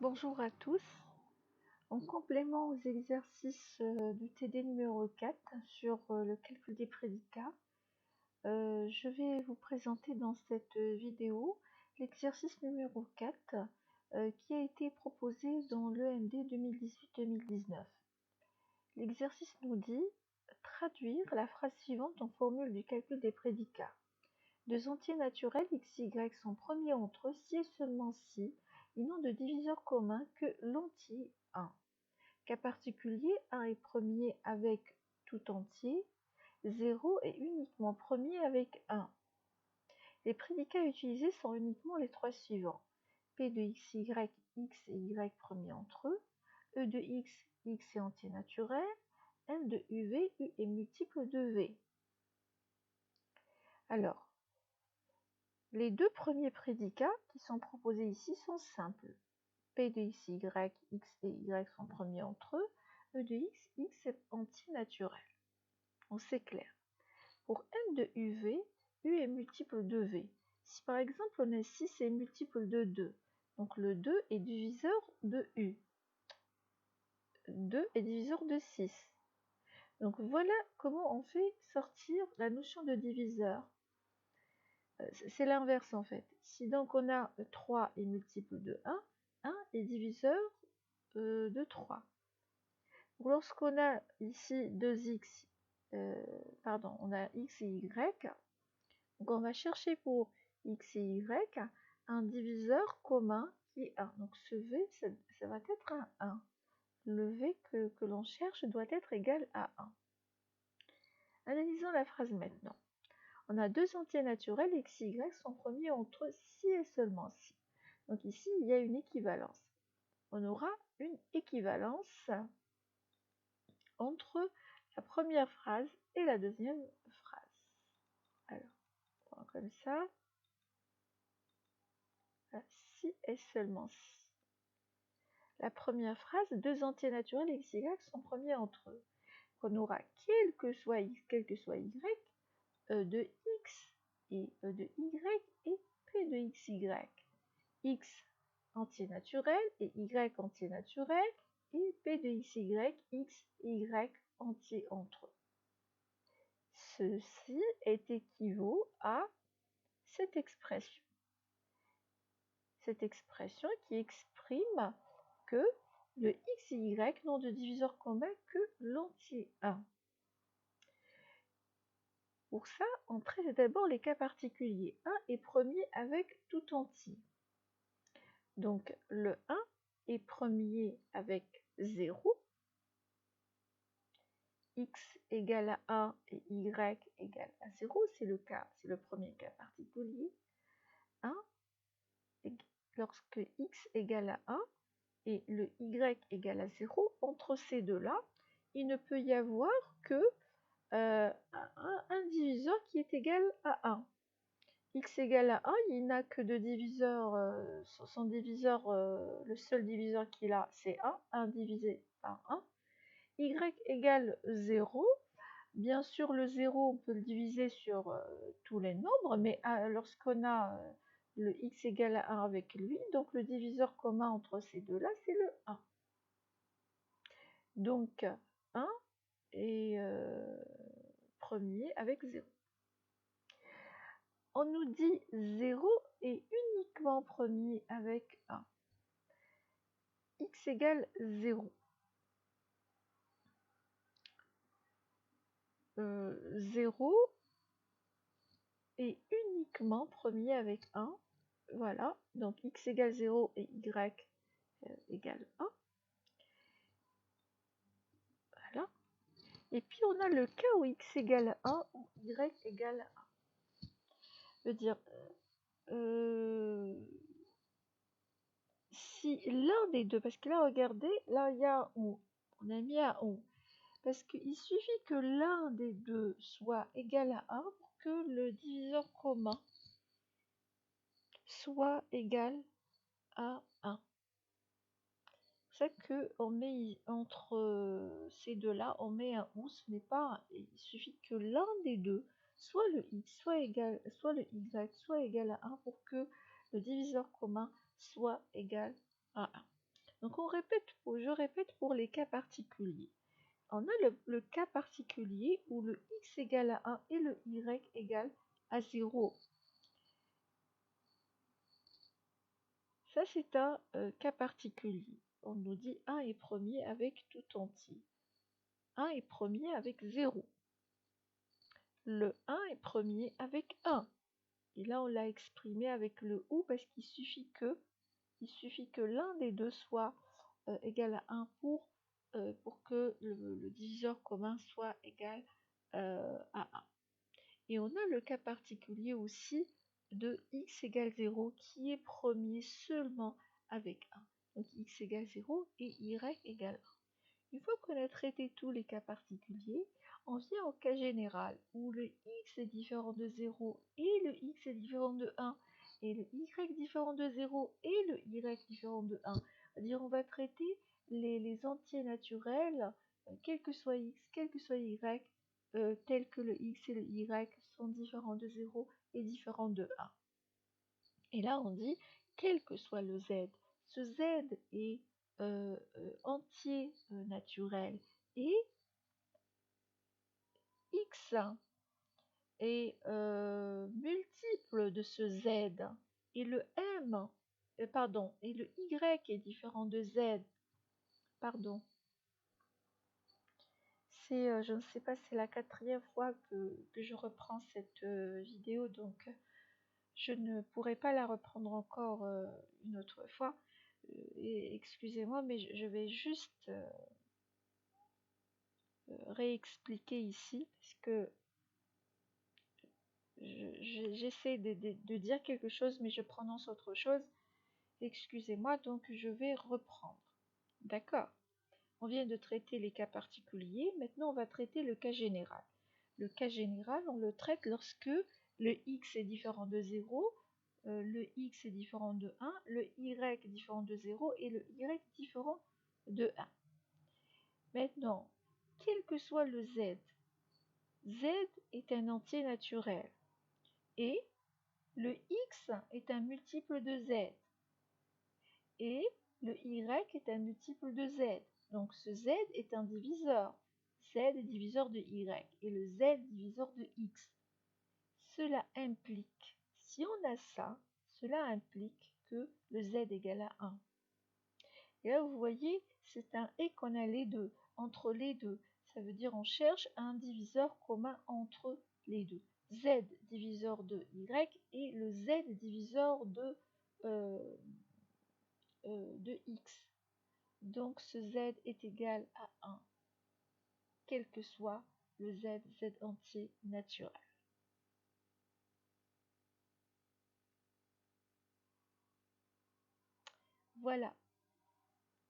Bonjour à tous. En complément aux exercices du TD numéro 4 sur le calcul des prédicats, je vais vous présenter dans cette vidéo l'exercice numéro 4 qui a été proposé dans l'EMD 2018-2019. L'exercice nous dit traduire la phrase suivante en formule du calcul des prédicats. Deux entiers naturels x, y sont premiers entre eux si et seulement si ils n'ont de diviseur commun que l'entier 1. Cas particulier, 1 est premier avec tout entier, 0 est uniquement premier avec 1. Les prédicats utilisés sont uniquement les trois suivants. P de x, y et y premiers entre eux, E de x est entier naturel, M de uv, u est multiple de v. Alors, les deux premiers prédicats qui sont proposés ici sont simples. P de x, y et y sont premiers entre eux. E de x est entier naturel. Donc c'est clair. Pour M de uv, u est multiple de v. Si par exemple on a 6 est multiple de 2, donc le 2 est diviseur de u. 2 est diviseur de 6. Donc voilà comment on fait sortir la notion de diviseur. C'est l'inverse en fait. Si donc on a 3 est multiple de 1, 1 est diviseur de 3. Lorsqu'on a ici 2x, on a x et y, donc on va chercher pour x et y un diviseur commun qui est 1. Donc ce v, ça va être un 1. Le v que l'on cherche doit être égal à 1. Analysons la phrase maintenant. On a deux entiers naturels x et y sont premiers entre si et seulement si. Donc ici, il y a une équivalence. On aura une équivalence entre la première phrase et la deuxième phrase. Alors, on prend comme ça. Si et seulement si. La première phrase, deux entiers naturels x et y sont premiers entre eux. On aura quel que soit x, quel que soit y, E de x et E de y et P de xy. X entier naturel et y entier naturel et P de xy, x et y entier entre eux. Ceci est équivaut à cette expression. Cette expression qui exprime que le x et y n'ont de diviseur commun que l'entier 1. Pour ça, on traite d'abord les cas particuliers. 1 est premier avec tout entier. Donc le 1 est premier avec 0. X égale à 1 et y égale à 0. C'est le premier cas particulier. 1, lorsque x égale à 1 et le y égale à 0, entre ces deux-là, il ne peut y avoir que un diviseur qui est égal à 1. X égale à 1, il n'a que de diviseur, son diviseur, le seul diviseur qu'il a, c'est 1, 1 divisé par 1. Y égale 0, bien sûr le 0, on peut le diviser sur tous les nombres, mais lorsqu'on a le x égale à 1 avec lui, donc le diviseur commun entre ces deux-là, c'est le 1. Donc 1 est premier avec 0. On nous dit 0 est uniquement premier avec 1. X égale 0. 0 est uniquement premier avec 1. Voilà, donc x égale 0 et y égale 1. Voilà. Et puis on a le cas où x égale 1 ou y égale 1. Je veux dire, si l'un des deux, parce que là regardez, là il y a un on a mis un on, parce qu'il suffit que l'un des deux soit égal à 1 pour que le diviseur commun soit égal à 1. C'est pour ça qu'on met entre ces deux-là, on met un ou, ce n'est pas un, il suffit que l'un des deux, soit le x, soit le y, soit égal à 1 pour que le diviseur commun soit égal à 1. Donc je répète pour les cas particuliers. On a le cas particulier où le x égale à 1 et le y égale à 0. Ça, c'est un cas particulier. On nous dit 1 est premier avec tout entier. 1 est premier avec 0. Le 1 est premier avec 1. Et là, on l'a exprimé avec le ou parce qu'il suffit que l'un des deux soit égal à 1 pour que le diviseur commun soit égal à 1. Et on a le cas particulier aussi de x égale 0 qui est premier seulement avec 1. Donc x égale 0 et y égale 1. Une fois qu'on a traité tous les cas particuliers, on vient au cas général où le x est différent de 0 et le x est différent de 1 et le y différent de 0 et le y différent de 1. C'est-à-dire on va traiter les entiers naturels, quel que soit x, quel que soit y, tels que le x et le y sont différents de 0 et différents de 1. Et là on dit quel que soit le z, ce z est entier naturel et x est multiple de ce z et le m, pardon, et le y est différent de z, pardon. C'est, je ne sais pas, c'est la 4e fois que je reprends cette vidéo, donc je ne pourrai pas la reprendre encore une autre fois. Et excusez-moi, mais je vais juste réexpliquer ici, parce que j'essaie de dire quelque chose, mais je prononce autre chose. Excusez-moi, donc je vais reprendre. D'accord? On vient de traiter les cas particuliers, maintenant on va traiter le cas général. Le cas général, on le traite lorsque le x est différent de 0, le x est différent de 1, le y est différent de 0 et le y est différent de 1. Maintenant, quel que soit le z, z est un entier naturel et le x est un multiple de z et le y est un multiple de z. Donc ce z est un diviseur. Z est diviseur de y et le z diviseur de x. Cela implique, si on a ça, cela implique que le z égale à 1. Et là, vous voyez, c'est un et qu'on a les deux, entre les deux. Ça veut dire on cherche un diviseur commun entre les deux. Z diviseur de y et le z diviseur de x. Donc ce z est égal à 1, quel que soit le z entier naturel. Voilà.